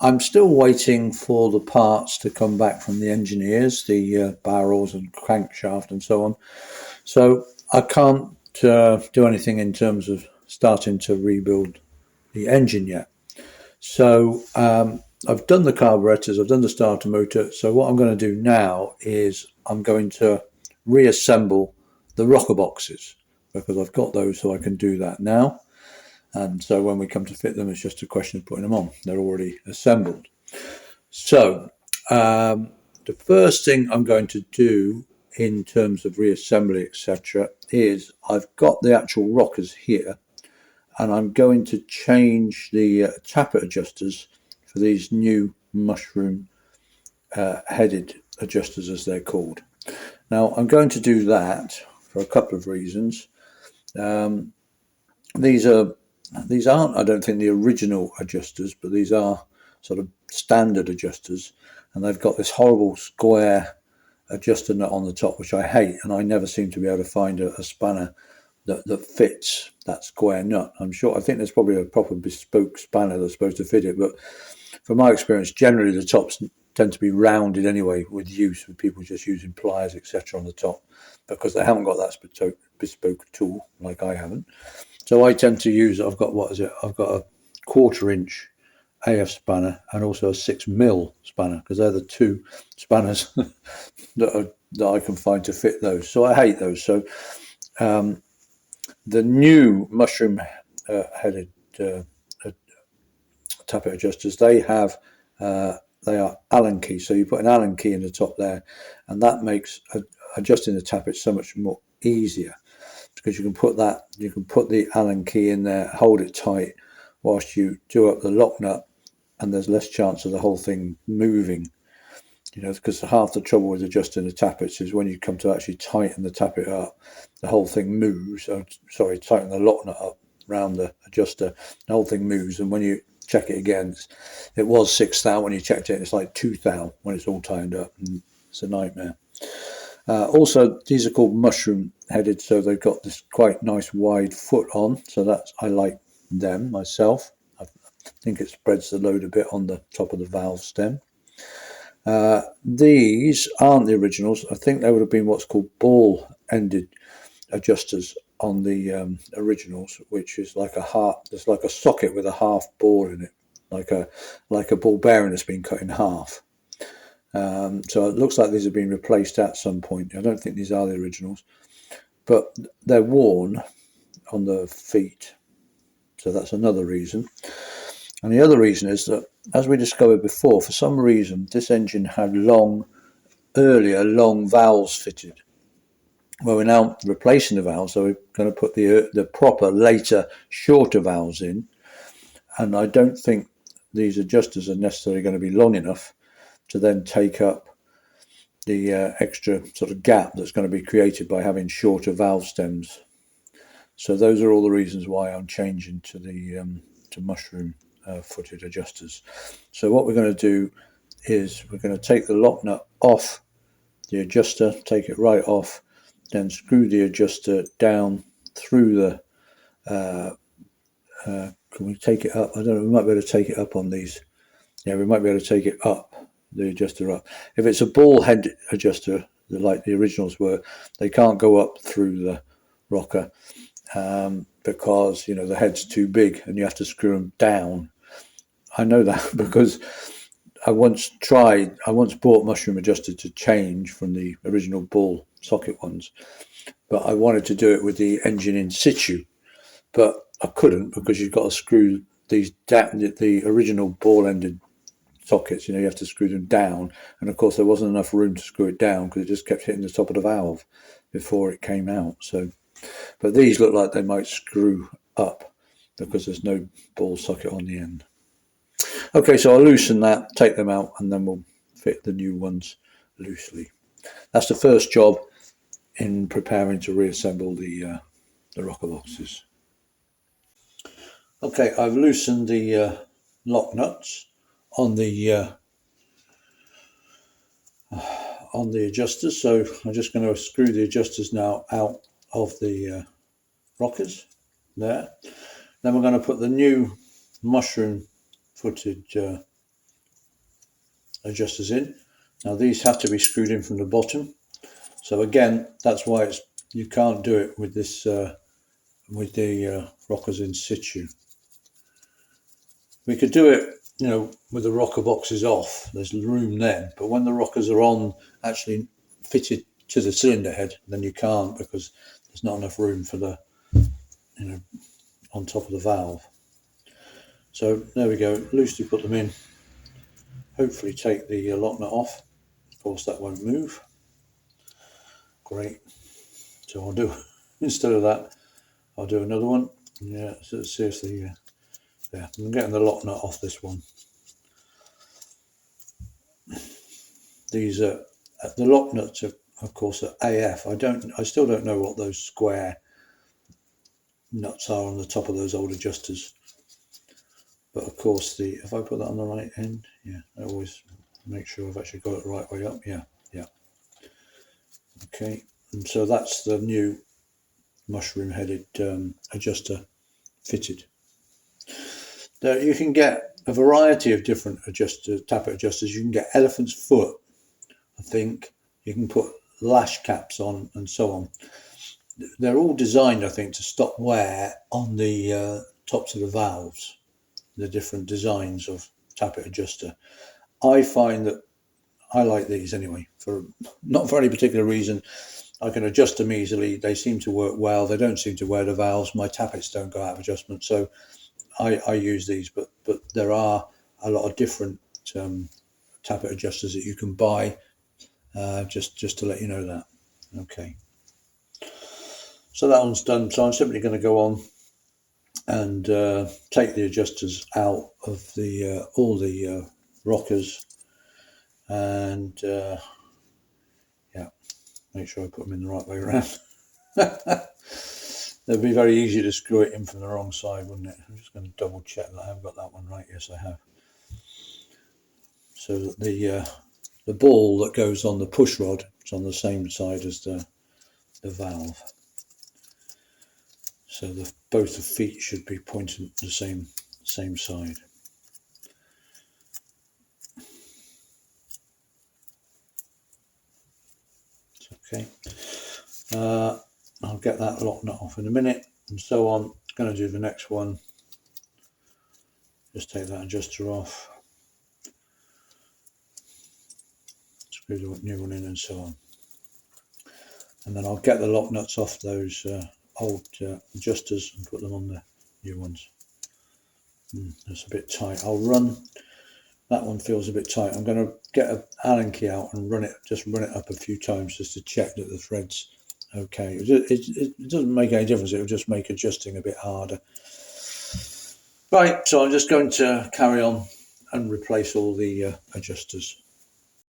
I'm still waiting for the parts to come back from the engineers, the barrels and crankshaft and so on. So I can't do anything in terms of starting to rebuild the engine yet. So I've done the carburetors, I've done the starter motor. So what I'm going to do now is I'm going to reassemble the rocker boxes because I've got those, so I can do that now. And so when we come to fit them, it's just a question of putting them on. They're already assembled. So the first thing I'm going to do in terms of reassembly, etc., is I've got the actual rockers here, and I'm going to change the tappet adjusters for these new mushroom headed adjusters, as they're called. Now I'm going to do that for a couple of reasons. These aren't, I don't think, the original adjusters, but these are sort of standard adjusters, and they've got this horrible square adjuster nut on the top, which I hate, and I never seem to be able to find a spanner that fits that square nut. I think there's probably a proper bespoke spanner that's supposed to fit it, but from my experience, generally the tops tend to be rounded anyway with people just using pliers, etc., on the top, because they haven't got that bespoke tool like I haven't. So I tend to use, I've got a 1/4 inch AF spanner and also a 6mm spanner, because they're the two spanners that I can find to fit those. So I hate those. So the new mushroom headed tappet adjusters, they are Allen key. So you put an Allen key in the top there, and that makes adjusting the tappet so much more easier, because you can put the Allen key in there, hold it tight whilst you do up the lock nut, and there's less chance of the whole thing moving. Because half the trouble with adjusting the tappets is when you come to actually tighten the tappet up, the whole thing moves. Tighten the lock nut up around the adjuster, the whole thing moves, and when you check it again, it was 6 thou when you checked it, it's like 2 thou when it's all tightened up, and it's a nightmare. Also, these are called mushroom headed, so they've got this quite nice wide foot on, so I like them myself. I think it spreads the load a bit on the top of the valve stem. These aren't the originals. I think they would have been what's called ball ended adjusters on the originals, which is like there's like a socket with a half ball in it, like a ball bearing that's been cut in half. So it looks like these have been replaced at some point. I don't think these are the originals, but they're worn on the feet, so that's another reason. And the other reason is that, as we discovered before, for some reason this engine had earlier long valves fitted. Well, we're now replacing the valves, so we're going to put the proper later shorter valves in, and I don't think these adjusters are necessarily going to be long enough to then take up the extra sort of gap that's going to be created by having shorter valve stems. So those are all the reasons why I'm changing to the to mushroom footed adjusters. So what we're going to do is we're going to take the lock nut off the adjuster, take it right off, then screw the adjuster down through the can we take it up? I don't know, we might be able to take it up on these. Yeah, we might be able to take it up, the adjuster up. If it's a ball head adjuster, like the originals were, they can't go up through the rocker because the head's too big and you have to screw them down. I know that because I once bought mushroom adjuster to change from the original ball socket ones, but I wanted to do it with the engine in situ, but I couldn't, because you've got to screw the original ball ended sockets, you have to screw them down, and of course there wasn't enough room to screw it down because it just kept hitting the top of the valve before it came out. So, but these look like they might screw up because there's no ball socket on the end. Okay, so I'll loosen that, take them out, and then we'll fit the new ones loosely. That's the first job in preparing to reassemble the rocker boxes. Okay, I've loosened the lock nuts on the adjusters, so I'm just going to screw the adjusters now out of the rockers there. Then we're going to put the new mushroom footed adjusters in. Now these have to be screwed in from the bottom. So again, that's why you can't do it with this with the rockers in situ. We could do it, you know, with the rocker boxes off. There's room then, but when the rockers are on, actually fitted to the cylinder head, then you can't, because there's not enough room for the, you know, on top of the valve. So there we go. Loosely put them in. Hopefully take the lock nut off. Of course, that won't move. Great. So I'll do, instead of that, I'll do another one. Yeah, so seriously, yeah, I'm getting the lock nut off this one. These are the lock nuts are, of course, are AF. I still don't know what those square nuts are on the top of those old adjusters. But of course, if I put that on the right end, yeah, I always make sure I've actually got it the right way up. Yeah. Okay, and so that's the new mushroom-headed adjuster fitted. Now you can get a variety of different tappet adjusters. You can get elephant's foot, I think. You can put lash caps on and so on. They're all designed, I think, to stop wear on the tops of the valves, the different designs of tappet adjuster. I find that I like these anyway, not for any particular reason. I can adjust them easily. They seem to work well. They don't seem to wear the valves. My tappets don't go out of adjustment, so I use these. But there are a lot of different tappet adjusters that you can buy. Just to let you know that. Okay. So that one's done. So I'm simply going to go on and take the adjusters out of all the rockers, and yeah, make sure I put them in the right way around. It'd be very easy to screw it in from the wrong side, wouldn't it? I'm just going to double check that I have got that one right. Yes, I have. So that the ball that goes on the push rod is on the same side as the valve. So both the feet should be pointing the same side. Okay. I'll get that lock nut off in a minute, and so on. I'm going to do the next one. Just take that adjuster off, screw the new one in, and so on. And then I'll get the lock nuts off those old adjusters and put them on the new ones. That's a bit tight. I'll run. That one feels a bit tight. I'm going to get an Allen key out and run it up a few times just to check that the thread's okay. It doesn't make any difference. It will just make adjusting a bit harder. Right, so I'm just going to carry on and replace all the adjusters.